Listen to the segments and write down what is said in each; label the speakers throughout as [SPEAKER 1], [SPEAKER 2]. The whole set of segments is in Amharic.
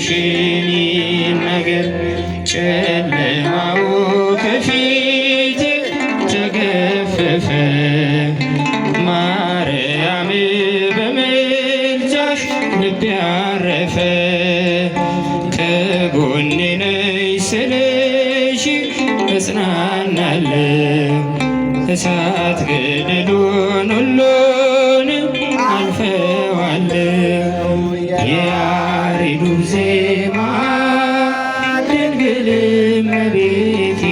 [SPEAKER 1] ታምርሽን ይናገር ጨለማው ከፊቴ ተገፈፈ ማርያም በምልጃሽ ልቤ አረፈ ከጎኔ ነይ ስልሽ እጽናናለሁ እሳት ገደሉን ሁሉንም አልፈዋለሁ የያሬዱ ዜማ ድንግል እመቤቴ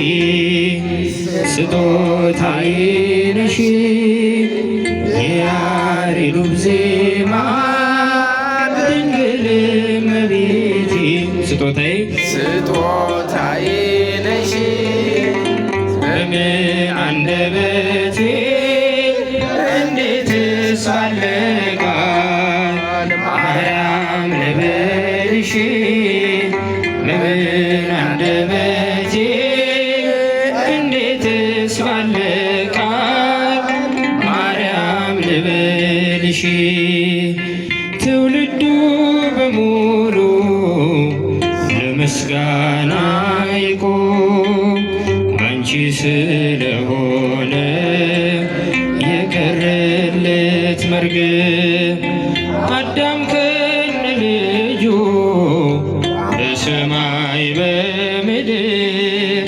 [SPEAKER 1] ስጦታዬ ነሽ የያሬዱ ዜማ ድንግል እመቤቴ ስጦታዬ ነሽ አንደበቴ እንዴትስ አለ ቃል ማርያም ልበልሽ በምን አንደበቴ እንዴትስ አለ ቃል ማርያም ልበልሽ ትውልዱ በሙሉ ለምስጋና ይቆም አንቺ ስለሆነ የቀረለት መርገም አዳም ከነ ልጁ በሰማይ በምድር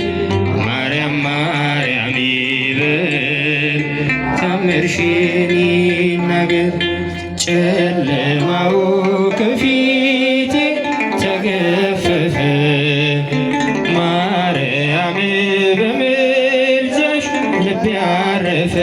[SPEAKER 1] ማርያም ማርያም ይበል ታምርሽን ይናገር ጨለማው ከፊቴ ተገፈፈ ማርያም በምልጃሽ ልቤ አረፈ